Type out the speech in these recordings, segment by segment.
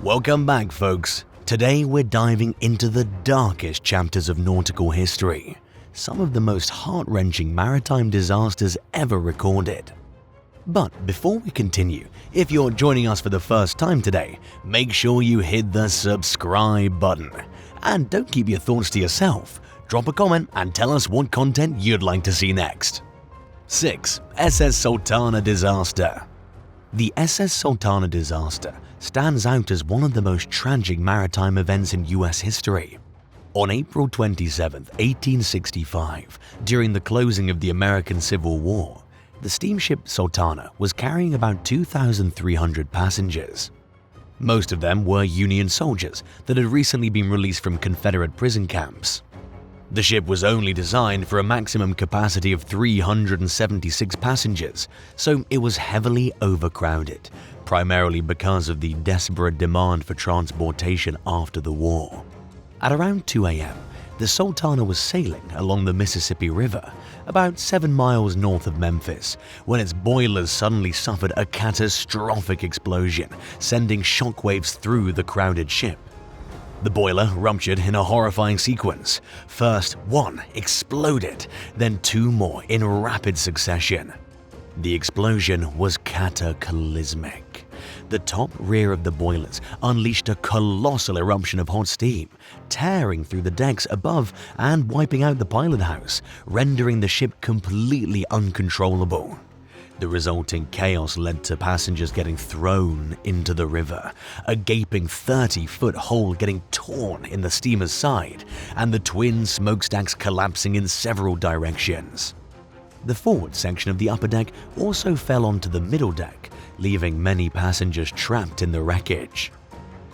Welcome back, folks. Today we're diving into the darkest chapters of nautical history, some of the most heart-wrenching maritime disasters ever recorded. But before we continue, if you're joining us for the first time today, make sure you hit the subscribe button. And don't keep your thoughts to yourself. Drop a comment and tell us what content you'd like to see next. 6. SS Sultana Disaster. The SS Sultana disaster stands out as one of the most tragic maritime events in US history. On April 27, 1865, during the closing of the American Civil War, the steamship Sultana was carrying about 2,300 passengers. Most of them were Union soldiers that had recently been released from Confederate prison camps. The ship was only designed for a maximum capacity of 376 passengers, so it was heavily overcrowded, primarily because of the desperate demand for transportation after the war. At around 2 a.m., the Sultana was sailing along the Mississippi River, about 7 miles north of Memphis, when its boilers suddenly suffered a catastrophic explosion, sending shockwaves through the crowded ship. The boiler ruptured in a horrifying sequence. First, one exploded, then 2 more in rapid succession. The explosion was cataclysmic. The top rear of the boilers unleashed a colossal eruption of hot steam, tearing through the decks above and wiping out the pilot house, rendering the ship completely uncontrollable. The resulting chaos led to passengers getting thrown into the river, a gaping 30-foot hole getting torn in the steamer's side, and the twin smokestacks collapsing in several directions. The forward section of the upper deck also fell onto the middle deck, leaving many passengers trapped in the wreckage.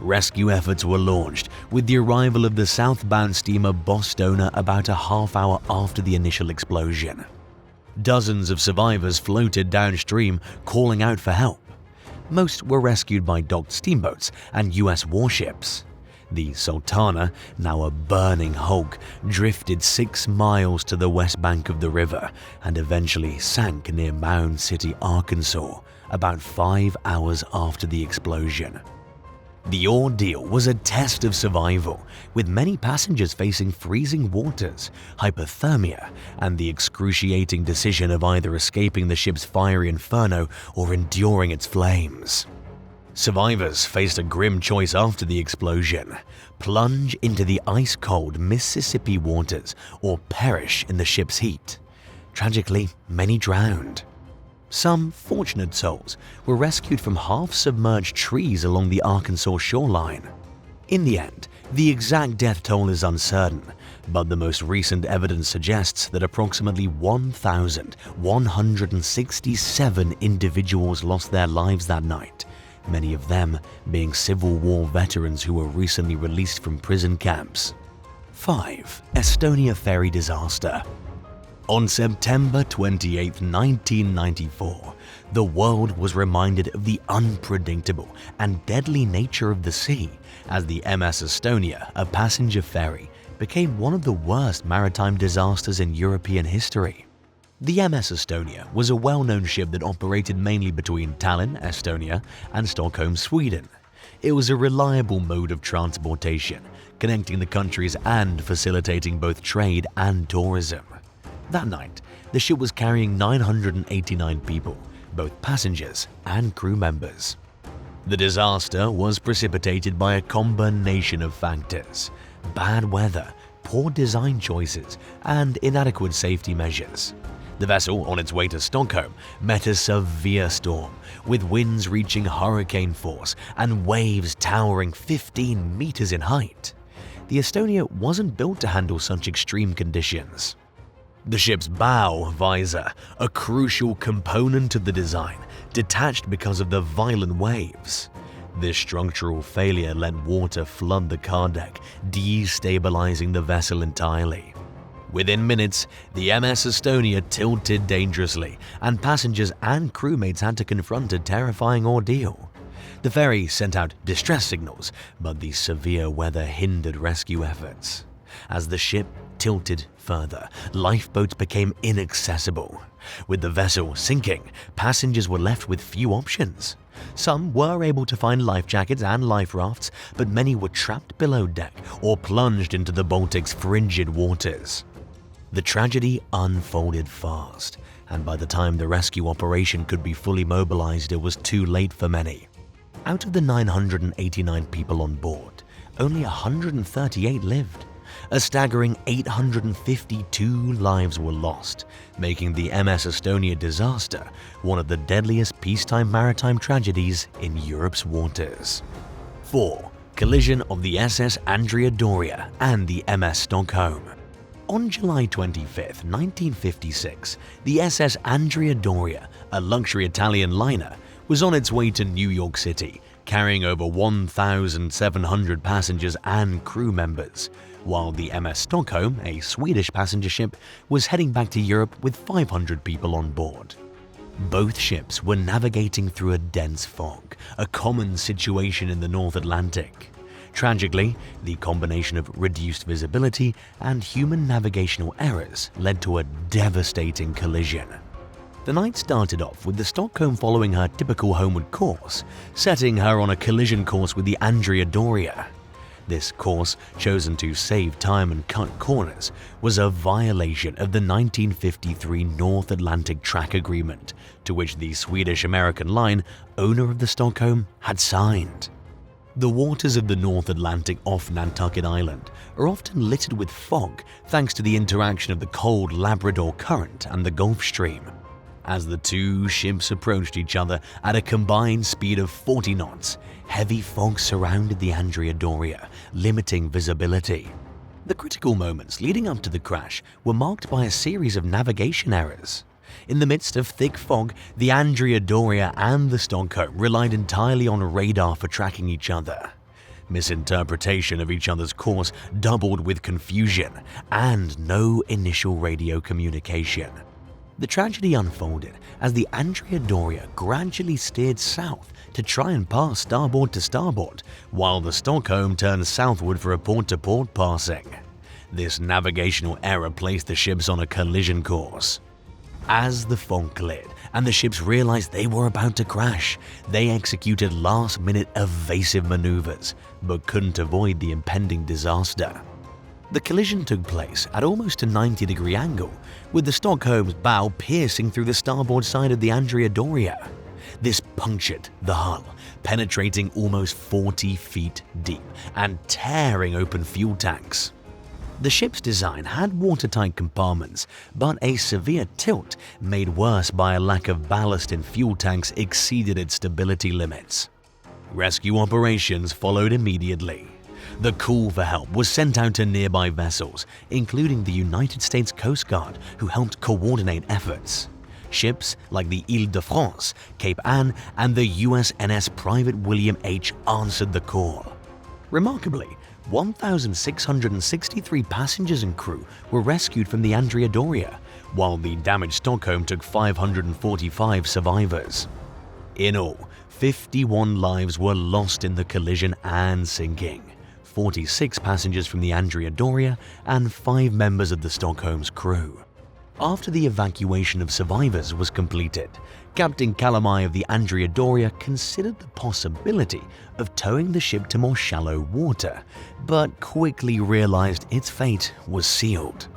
Rescue efforts were launched with the arrival of the southbound steamer Bostona about a half hour after the initial explosion. Dozens of survivors floated downstream, calling out for help. Most were rescued by docked steamboats and US warships. The Sultana, now a burning hulk, drifted 6 miles to the west bank of the river and eventually sank near Mound City, Arkansas, about 5 hours after the explosion. The ordeal was a test of survival, with many passengers facing freezing waters, hypothermia, and the excruciating decision of either escaping the ship's fiery inferno or enduring its flames. Survivors faced a grim choice after the explosion: plunge into the ice-cold Mississippi waters or perish in the ship's heat. Tragically, many drowned. Some fortunate souls were rescued from half-submerged trees along the Arkansas shoreline. In the end, the exact death toll is uncertain, but the most recent evidence suggests that approximately 1,167 individuals lost their lives that night, many of them being Civil War veterans who were recently released from prison camps. 5. Estonia ferry disaster. On September 28, 1994, the world was reminded of the unpredictable and deadly nature of the sea as the MS Estonia, a passenger ferry, became one of the worst maritime disasters in European history. The MS Estonia was a well-known ship that operated mainly between Tallinn, Estonia, and Stockholm, Sweden. It was a reliable mode of transportation, connecting the countries and facilitating both trade and tourism. That night, the ship was carrying 989 people, both passengers and crew members. The disaster was precipitated by a combination of factors: bad weather, poor design choices, and inadequate safety measures. The vessel, on its way to Stockholm, met a severe storm, with winds reaching hurricane force and waves towering 15 meters in height. The Estonia wasn't built to handle such extreme conditions. The ship's bow visor, a crucial component of the design, detached because of the violent waves. This structural failure let water flood the car deck, destabilizing the vessel entirely. Within minutes, the MS Estonia tilted dangerously, and passengers and crewmates had to confront a terrifying ordeal. The ferry sent out distress signals, but the severe weather hindered rescue efforts. As the ship tilted further, lifeboats became inaccessible. With the vessel sinking, passengers were left with few options. Some were able to find life jackets and life rafts, but many were trapped below deck or plunged into the Baltic's frigid waters. The tragedy unfolded fast, and by the time the rescue operation could be fully mobilized, it was too late for many. Out of the 989 people on board, only 138 lived. A staggering 852 lives were lost, making the MS Estonia disaster one of the deadliest peacetime maritime tragedies in Europe's waters. 4. Collision of the SS Andrea Doria and the MS Stockholm. On July 25, 1956, the SS Andrea Doria, a luxury Italian liner, was on its way to New York City, carrying over 1,700 passengers and crew members, while the MS Stockholm, a Swedish passenger ship, was heading back to Europe with 500 people on board. Both ships were navigating through a dense fog, a common situation in the North Atlantic. Tragically, the combination of reduced visibility and human navigational errors led to a devastating collision. The night started off with the Stockholm following her typical homeward course, setting her on a collision course with the Andrea Doria. This course, chosen to save time and cut corners, was a violation of the 1953 North Atlantic Track Agreement, to which the Swedish-American line, owner of the Stockholm, had signed. The waters of the North Atlantic off Nantucket Island are often littered with fog thanks to the interaction of the cold Labrador Current and the Gulf Stream. As the two ships approached each other at a combined speed of 40 knots, heavy fog surrounded the Andrea Doria, limiting visibility. The critical moments leading up to the crash were marked by a series of navigation errors. In the midst of thick fog, the Andrea Doria and the Stockholm relied entirely on radar for tracking each other. Misinterpretation of each other's course doubled with confusion and no initial radio communication. The tragedy unfolded as the Andrea Doria gradually steered south to try and pass starboard to starboard, while the Stockholm turned southward for a port-to-port passing. This navigational error placed the ships on a collision course. As the fog cleared and the ships realized they were about to crash, they executed last-minute evasive maneuvers, but couldn't avoid the impending disaster. The collision took place at almost a 90-degree angle, with the Stockholm's bow piercing through the starboard side of the Andrea Doria. This punctured the hull, penetrating almost 40 feet deep and tearing open fuel tanks. The ship's design had watertight compartments, but a severe tilt, made worse by a lack of ballast in fuel tanks, exceeded its stability limits. Rescue operations followed immediately. The call for help was sent out to nearby vessels, including the United States Coast Guard, who helped coordinate efforts. Ships like the Ile-de-France, Cape Ann, and the USNS Private William H. answered the call. Remarkably, 1,663 passengers and crew were rescued from the Andrea Doria, while the damaged Stockholm took 545 survivors. In all, 51 lives were lost in the collision and sinking. 46 passengers from the Andrea Doria and 5 members of the Stockholm's crew. After the evacuation of survivors was completed, Captain Calamai of the Andrea Doria considered the possibility of towing the ship to more shallow water, but quickly realized its fate was sealed.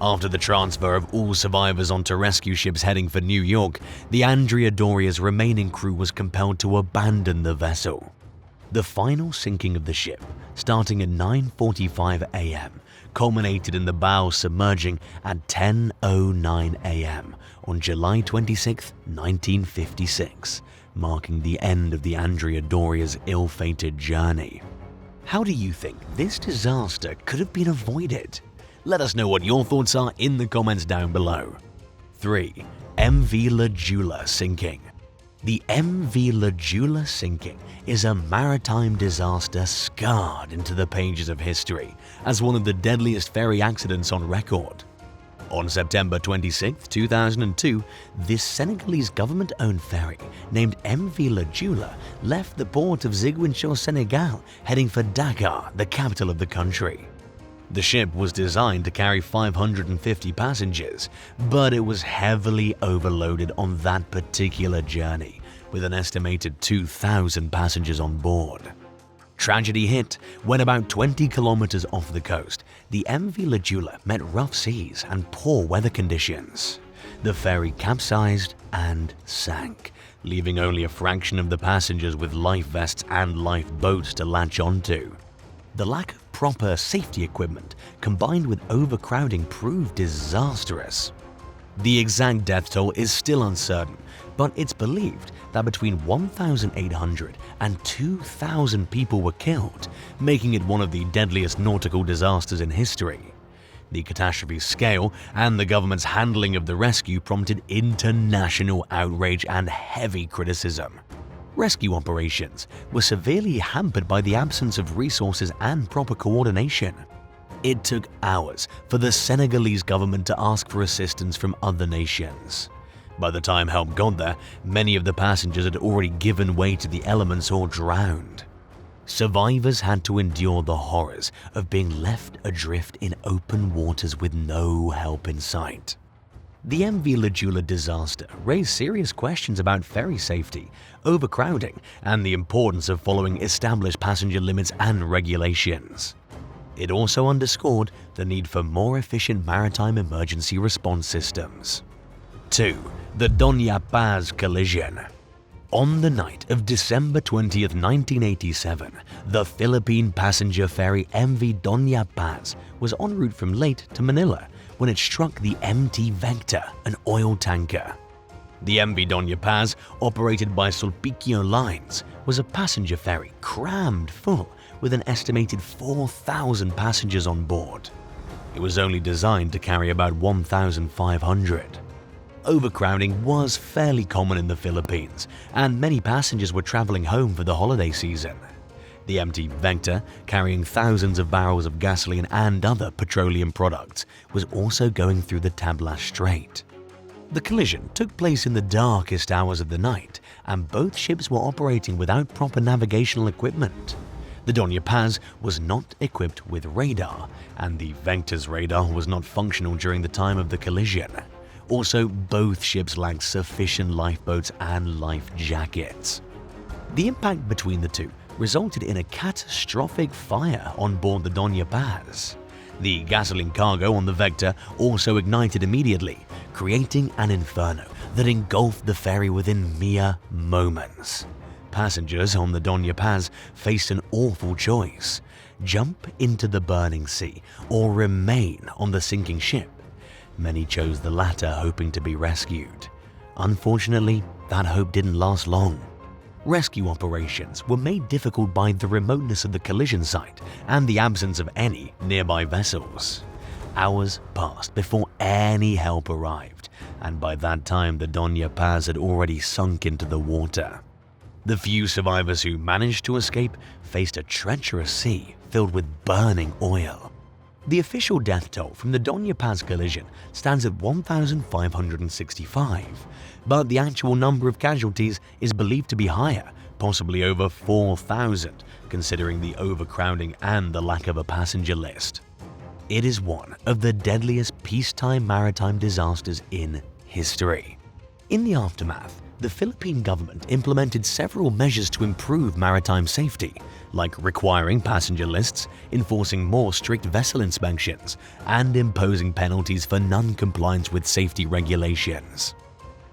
After the transfer of all survivors onto rescue ships heading for New York, the Andrea Doria's remaining crew was compelled to abandon the vessel. The final sinking of the ship, starting at 9:45 a.m., culminated in the bow submerging at 10:09 a.m. on July 26, 1956, marking the end of the Andrea Doria's ill-fated journey. How do you think this disaster could have been avoided? Let us know what your thoughts are in the comments down below. 3. MV La Joola sinking. The MV La Joola sinking is a maritime disaster scarred into the pages of history as one of the deadliest ferry accidents on record. On September 26, 2002, this Senegalese government-owned ferry named MV La Joola left the port of Ziguinchor, Senegal, heading for Dakar, the capital of the country. The ship was designed to carry 550 passengers, but it was heavily overloaded on that particular journey, with an estimated 2,000 passengers on board. Tragedy hit when about 20 kilometers off the coast, the MV Joola met rough seas and poor weather conditions. The ferry capsized and sank, leaving only a fraction of the passengers with life vests and lifeboats to latch onto. The lack of proper safety equipment combined with overcrowding proved disastrous. The exact death toll is still uncertain, but it's believed that between 1,800 and 2,000 people were killed, making it one of the deadliest nautical disasters in history. The catastrophe's scale and the government's handling of the rescue prompted international outrage and heavy criticism. Rescue operations were severely hampered by the absence of resources and proper coordination. It took hours for the Senegalese government to ask for assistance from other nations. By the time help got there, many of the passengers had already given way to the elements or drowned. Survivors had to endure the horrors of being left adrift in open waters with no help in sight. The MV Joola disaster raised serious questions about ferry safety, overcrowding, and the importance of following established passenger limits and regulations. It also underscored the need for more efficient maritime emergency response systems. 2. The Dona Paz collision. On the night of December 20, 1987, the Philippine passenger ferry MV Dona Paz was en route from Leyte to Manila when it struck the MT Vector, an oil tanker. The MV Dona Paz, operated by Sultana Lines, was a passenger ferry crammed full with an estimated 4,000 passengers on board. It was only designed to carry about 1,500. Overcrowding was fairly common in the Philippines, and many passengers were traveling home for the holiday season. The MT Vector, carrying thousands of barrels of gasoline and other petroleum products, was also going through the Tablas Strait. The collision took place in the darkest hours of the night, and both ships were operating without proper navigational equipment. The Dona Paz was not equipped with radar, and the Vector's radar was not functional during the time of the collision. Also, both ships lacked sufficient lifeboats and life jackets. The impact between the two resulted in a catastrophic fire on board the Dona Paz. The gasoline cargo on the Vector also ignited immediately, creating an inferno that engulfed the ferry within mere moments. Passengers on the Dona Paz faced an awful choice: jump into the burning sea or remain on the sinking ship. Many chose the latter, hoping to be rescued. Unfortunately, that hope didn't last long. Rescue operations were made difficult by the remoteness of the collision site and the absence of any nearby vessels. Hours passed before any help arrived, and by that time the Dona Paz had already sunk into the water. The few survivors who managed to escape faced a treacherous sea filled with burning oil. The official death toll from the Dona Paz collision stands at 1,565, but the actual number of casualties is believed to be higher, possibly over 4,000, considering the overcrowding and the lack of a passenger list. It is one of the deadliest peacetime maritime disasters in history. In the aftermath, the Philippine government implemented several measures to improve maritime safety, like requiring passenger lists, enforcing more strict vessel inspections, and imposing penalties for non-compliance with safety regulations.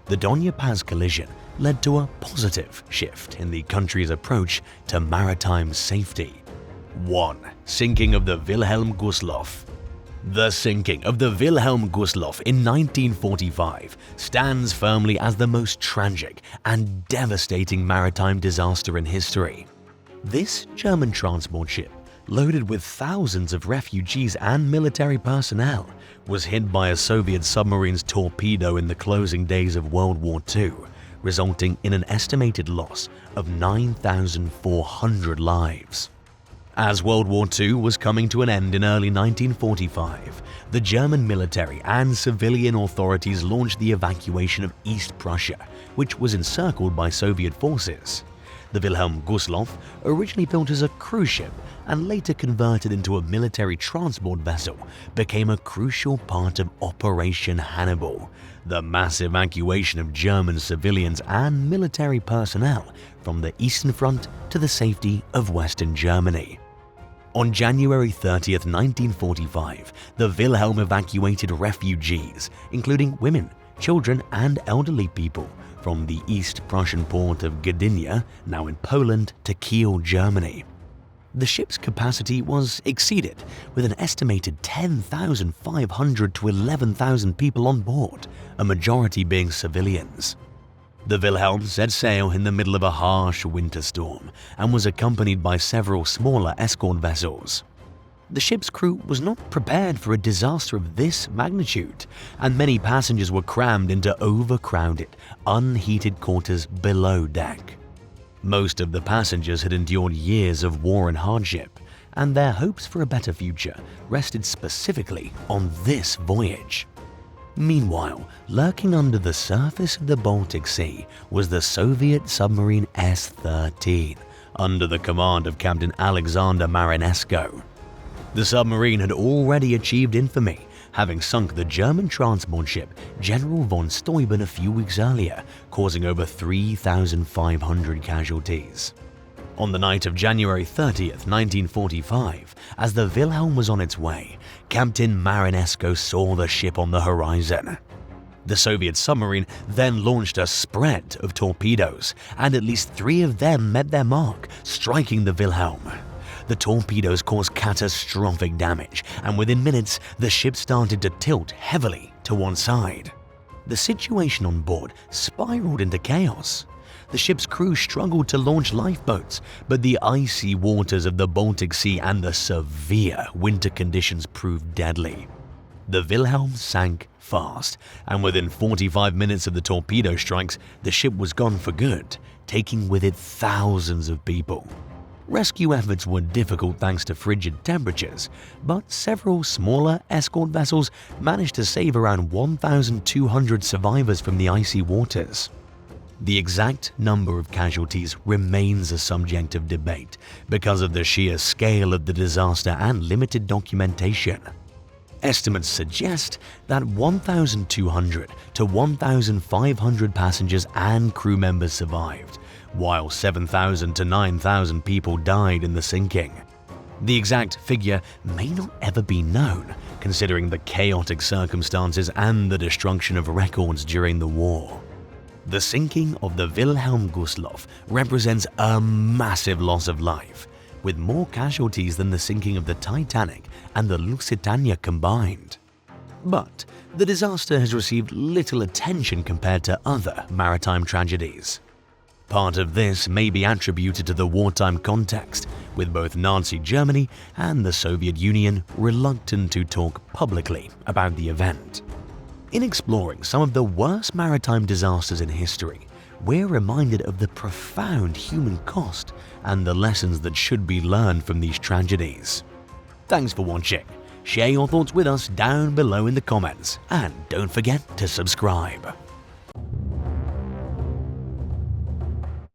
The Dona Paz collision led to a positive shift in the country's approach to maritime safety. 1. Sinking of the Wilhelm Gustloff. The sinking of the Wilhelm Gustloff in 1945 stands firmly as the most tragic and devastating maritime disaster in history. This German transport ship, loaded with thousands of refugees and military personnel, was hit by a Soviet submarine's torpedo in the closing days of World War II, resulting in an estimated loss of 9,400 lives. As World War II was coming to an end in early 1945, the German military and civilian authorities launched the evacuation of East Prussia, which was encircled by Soviet forces. The Wilhelm Gustloff, originally built as a cruise ship and later converted into a military transport vessel, became a crucial part of Operation Hannibal, the mass evacuation of German civilians and military personnel from the Eastern Front to the safety of Western Germany. On January 30, 1945, the Wilhelm evacuated refugees, including women, children and elderly people, from the East Prussian port of Gdynia, now in Poland, to Kiel, Germany. The ship's capacity was exceeded, with an estimated 10,500 to 11,000 people on board, a majority being civilians. The Wilhelm set sail in the middle of a harsh winter storm and was accompanied by several smaller escort vessels. The ship's crew was not prepared for a disaster of this magnitude, and many passengers were crammed into overcrowded, unheated quarters below deck. Most of the passengers had endured years of war and hardship, and their hopes for a better future rested specifically on this voyage. Meanwhile, lurking under the surface of the Baltic Sea was the Soviet submarine S-13, under the command of Captain Alexander Marinesco. The submarine had already achieved infamy, having sunk the German transport ship General von Steuben a few weeks earlier, causing over 3,500 casualties. On the night of January 30, 1945, as the Wilhelm was on its way, Captain Marinesco saw the ship on the horizon. The Soviet submarine then launched a spread of torpedoes, and at least 3 of them met their mark, striking the Wilhelm. The torpedoes caused catastrophic damage, and within minutes, the ship started to tilt heavily to one side. The situation on board spiraled into chaos. The ship's crew struggled to launch lifeboats, but the icy waters of the Baltic Sea and the severe winter conditions proved deadly. The Wilhelm sank fast, and within 45 minutes of the torpedo strikes, the ship was gone for good, taking with it thousands of people. Rescue efforts were difficult thanks to frigid temperatures, but several smaller escort vessels managed to save around 1,200 survivors from the icy waters. The exact number of casualties remains a subject of debate because of the sheer scale of the disaster and limited documentation. Estimates suggest that 1,200 to 1,500 passengers and crew members survived, while 7,000 to 9,000 people died in the sinking. The exact figure may not ever be known, considering the chaotic circumstances and the destruction of records during the war. The sinking of the Wilhelm Gustloff represents a massive loss of life, with more casualties than the sinking of the Titanic and the Lusitania combined. But the disaster has received little attention compared to other maritime tragedies. Part of this may be attributed to the wartime context, with both Nazi Germany and the Soviet Union reluctant to talk publicly about the event. In exploring some of the worst maritime disasters in history, we're reminded of the profound human cost and the lessons that should be learned from these tragedies. Thanks for watching. Share your thoughts with us down below in the comments, and don't forget to subscribe.